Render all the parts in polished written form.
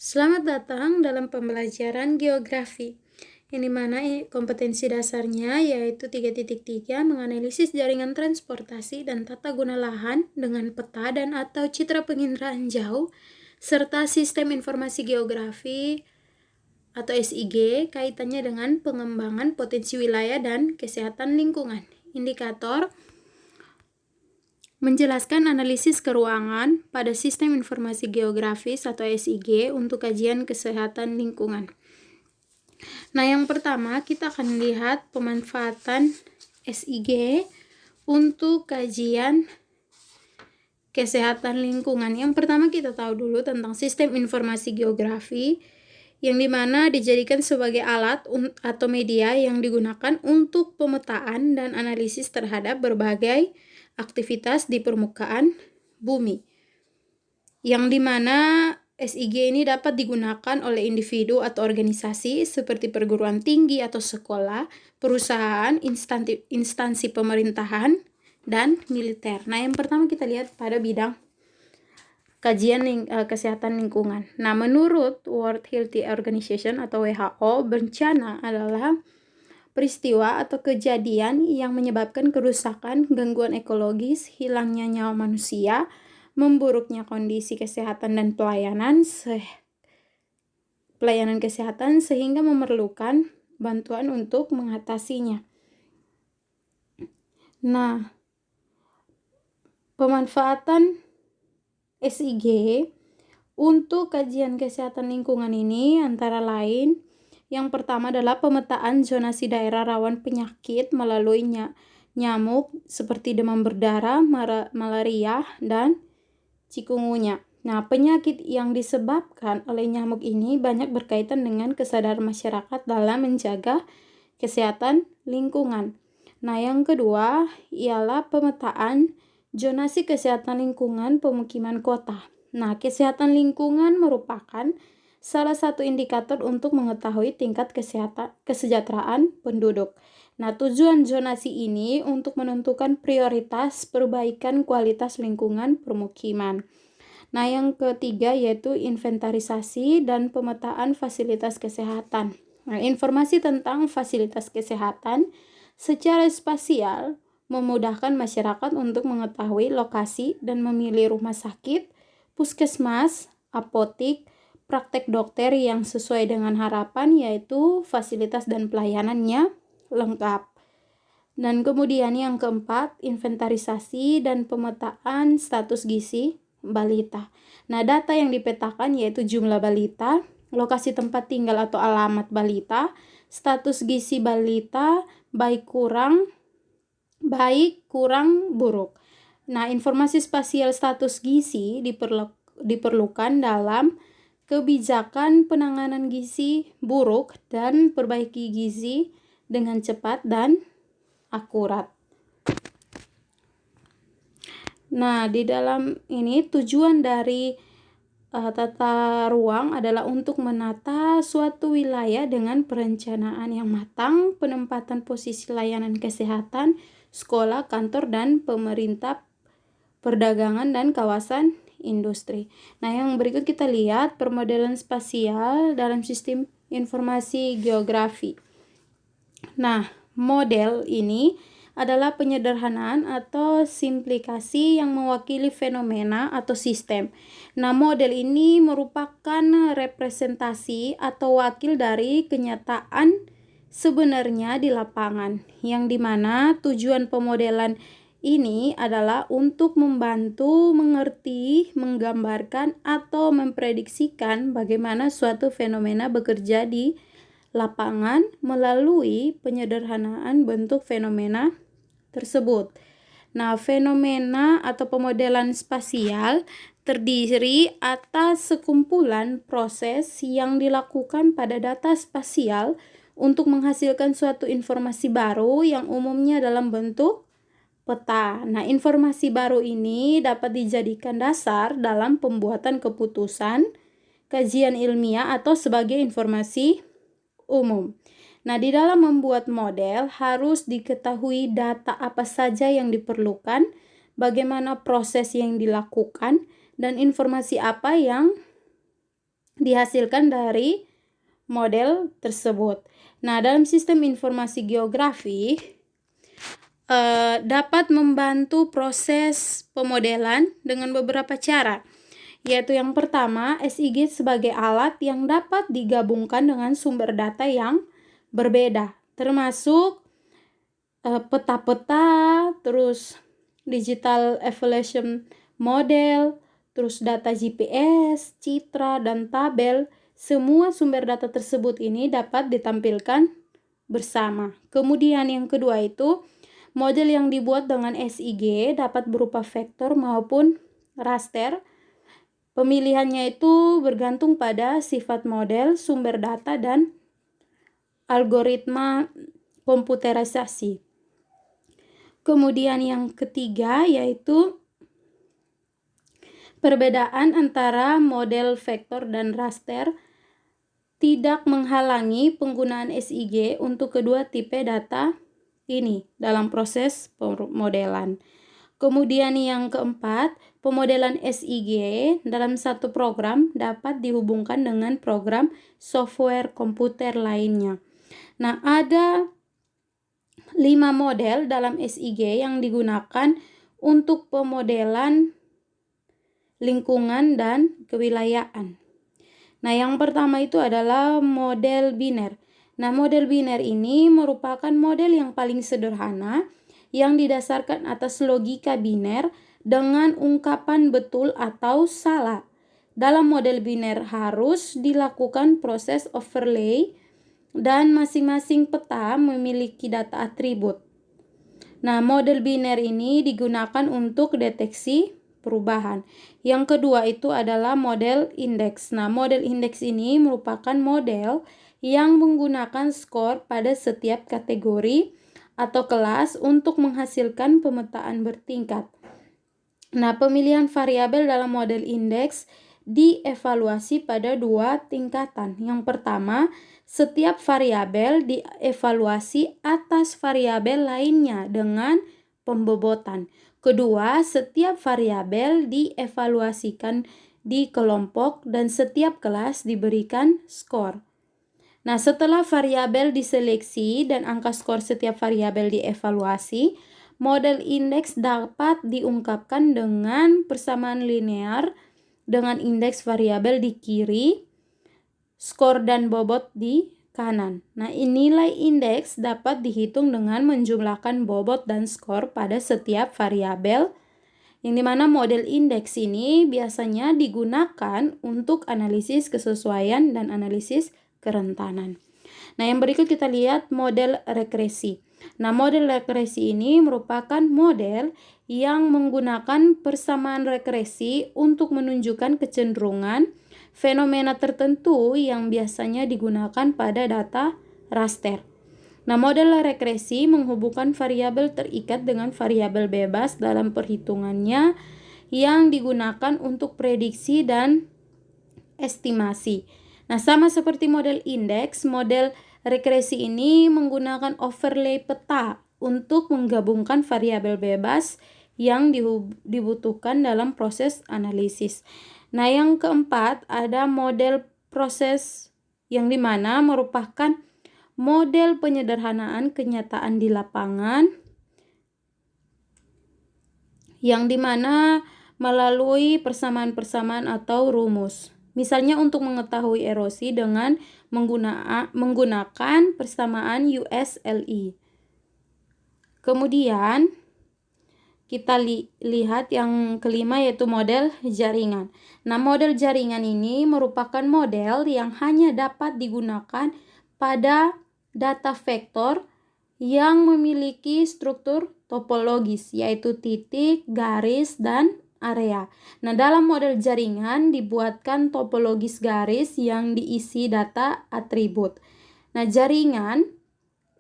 Selamat datang dalam pembelajaran geografi, yang dimana kompetensi dasarnya yaitu 3.3 menganalisis jaringan transportasi dan tata guna lahan dengan peta dan atau citra penginderaan jauh, serta sistem informasi geografi atau SIG kaitannya dengan pengembangan potensi wilayah dan kesehatan lingkungan. Indikator menjelaskan analisis keruangan pada sistem informasi geografis atau SIG untuk kajian kesehatan lingkungan. Nah, yang pertama kita akan lihat pemanfaatan SIG untuk kajian kesehatan lingkungan. Yang pertama kita tahu dulu tentang sistem informasi geografi, yang dimana dijadikan sebagai alat atau media yang digunakan untuk pemetaan dan analisis terhadap berbagai aktivitas di permukaan bumi, yang dimana SIG ini dapat digunakan oleh individu atau organisasi seperti perguruan tinggi atau sekolah, perusahaan, instansi pemerintahan, dan militer. Nah, yang pertama kita lihat pada bidang kajian kesehatan lingkungan. Nah, menurut World Health Organization atau WHO, bencana adalah peristiwa atau kejadian yang menyebabkan kerusakan, gangguan ekologis, hilangnya nyawa manusia, memburuknya kondisi kesehatan dan pelayanan kesehatan sehingga memerlukan bantuan untuk mengatasinya. Nah, pemanfaatan SIG untuk kajian kesehatan lingkungan ini antara lain, yang pertama adalah pemetaan zonasi daerah rawan penyakit melalui nyamuk seperti demam berdarah, malaria, dan chikungunya. Nah, penyakit yang disebabkan oleh nyamuk ini banyak berkaitan dengan kesadaran masyarakat dalam menjaga kesehatan lingkungan. Nah, yang kedua ialah pemetaan zonasi kesehatan lingkungan pemukiman kota. Nah, kesehatan lingkungan merupakan salah satu indikator untuk mengetahui tingkat kesejahteraan penduduk. Nah, tujuan zonasi ini untuk menentukan prioritas perbaikan kualitas lingkungan permukiman. Nah, yang ketiga yaitu inventarisasi dan pemetaan fasilitas kesehatan. Nah, informasi tentang fasilitas kesehatan secara spasial memudahkan masyarakat untuk mengetahui lokasi dan memilih rumah sakit, puskesmas, apotik, praktek dokter yang sesuai dengan harapan, yaitu fasilitas dan pelayanannya lengkap. Dan kemudian yang keempat, inventarisasi dan pemetaan status gizi balita. Nah, data yang dipetakan yaitu jumlah balita, lokasi tempat tinggal atau alamat balita, status gizi balita, baik kurang buruk. Nah, informasi spasial status gizi diperlukan dalam kebijakan penanganan gizi buruk dan perbaiki gizi dengan cepat dan akurat. Nah, di dalam ini tujuan dari tata ruang adalah untuk menata suatu wilayah dengan perencanaan yang matang, penempatan posisi layanan kesehatan, sekolah, kantor, dan pemerintah, perdagangan, dan kawasan industri. Nah, yang berikut kita lihat permodelan spasial dalam sistem informasi geografi. Nah, model ini adalah penyederhanaan atau simplikasi yang mewakili fenomena atau sistem. Nah, model ini merupakan representasi atau wakil dari kenyataan sebenarnya di lapangan, yang dimana tujuan pemodelan ini adalah untuk membantu mengerti, menggambarkan, atau memprediksikan bagaimana suatu fenomena bekerja di lapangan melalui penyederhanaan bentuk fenomena tersebut. Nah, fenomena atau pemodelan spasial terdiri atas sekumpulan proses yang dilakukan pada data spasial untuk menghasilkan suatu informasi baru yang umumnya dalam bentuk peta. Nah, informasi baru ini dapat dijadikan dasar dalam pembuatan keputusan, kajian ilmiah, atau sebagai informasi umum. Nah, di dalam membuat model harus diketahui data apa saja yang diperlukan, bagaimana proses yang dilakukan, dan informasi apa yang dihasilkan dari model tersebut. Nah, dalam sistem informasi geografi dapat membantu proses pemodelan dengan beberapa cara, yaitu yang pertama, SIG sebagai alat yang dapat digabungkan dengan sumber data yang berbeda, termasuk peta-peta, terus digital evaluation model, terus data GPS, citra, dan tabel. Semua sumber data tersebut ini dapat ditampilkan bersama. Kemudian yang kedua itu, model yang dibuat dengan SIG dapat berupa vektor maupun raster. Pemilihannya itu bergantung pada sifat model, sumber data, dan algoritma komputerisasi. Kemudian yang ketiga yaitu perbedaan antara model vektor dan raster tidak menghalangi penggunaan SIG untuk kedua tipe data ini dalam proses pemodelan. Kemudian yang keempat, pemodelan SIG dalam satu program dapat dihubungkan dengan program software komputer lainnya. Nah, ada 5 model dalam SIG yang digunakan untuk pemodelan lingkungan dan kewilayahan. Nah, yang pertama itu adalah model biner. Nah, model biner ini merupakan model yang paling sederhana yang didasarkan atas logika biner dengan ungkapan betul atau salah. Dalam model biner harus dilakukan proses overlay dan masing-masing peta memiliki data atribut. Nah, model biner ini digunakan untuk deteksi perubahan. Yang kedua itu adalah model indeks. Nah, model indeks ini merupakan model yang menggunakan skor pada setiap kategori atau kelas untuk menghasilkan pemetaan bertingkat. Nah, pemilihan variabel dalam model indeks dievaluasi pada 2 tingkatan. Yang pertama, setiap variabel dievaluasi atas variabel lainnya dengan pembobotan. Kedua, setiap variabel dievaluasikan di kelompok dan setiap kelas diberikan skor. Nah, setelah variabel diseleksi dan angka skor setiap variabel dievaluasi, model indeks dapat diungkapkan dengan persamaan linear dengan indeks variabel di kiri, skor dan bobot di kanan. Nah, nilai indeks dapat dihitung dengan menjumlahkan bobot dan skor pada setiap variabel, yang dimana model indeks ini biasanya digunakan untuk analisis kesesuaian dan analisis kerentanan. Nah, yang berikut kita lihat model regresi. Nah, model regresi ini merupakan model yang menggunakan persamaan regresi untuk menunjukkan kecenderungan fenomena tertentu yang biasanya digunakan pada data raster. Nah, model regresi menghubungkan variabel terikat dengan variabel bebas dalam perhitungannya yang digunakan untuk prediksi dan estimasi. Nah, sama seperti model indeks, model regresi ini menggunakan overlay peta untuk menggabungkan variabel bebas yang dibutuhkan dalam proses analisis. Nah, yang keempat ada model proses yang dimana merupakan model penyederhanaan kenyataan di lapangan yang dimana melalui persamaan-persamaan atau rumus. Misalnya untuk mengetahui erosi dengan menggunakan persamaan USLI. Kemudian kita lihat yang kelima yaitu model jaringan. Nah, model jaringan ini merupakan model yang hanya dapat digunakan pada data vektor yang memiliki struktur topologis yaitu titik, garis, dan area. Nah, dalam model jaringan dibuatkan topologis garis yang diisi data atribut. Nah, jaringan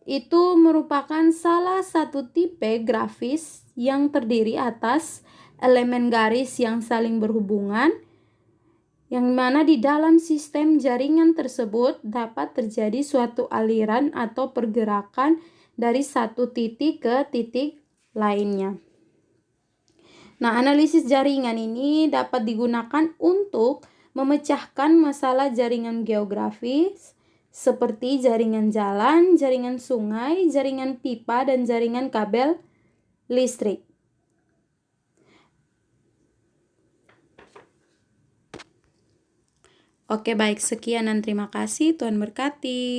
itu merupakan salah satu tipe grafis yang terdiri atas elemen garis yang saling berhubungan, yang mana di dalam sistem jaringan tersebut dapat terjadi suatu aliran atau pergerakan dari satu titik ke titik lainnya. Nah, analisis jaringan ini dapat digunakan untuk memecahkan masalah jaringan geografis seperti jaringan jalan, jaringan sungai, jaringan pipa, dan jaringan kabel listrik. Oke, baik, sekian dan terima kasih. Tuhan berkati.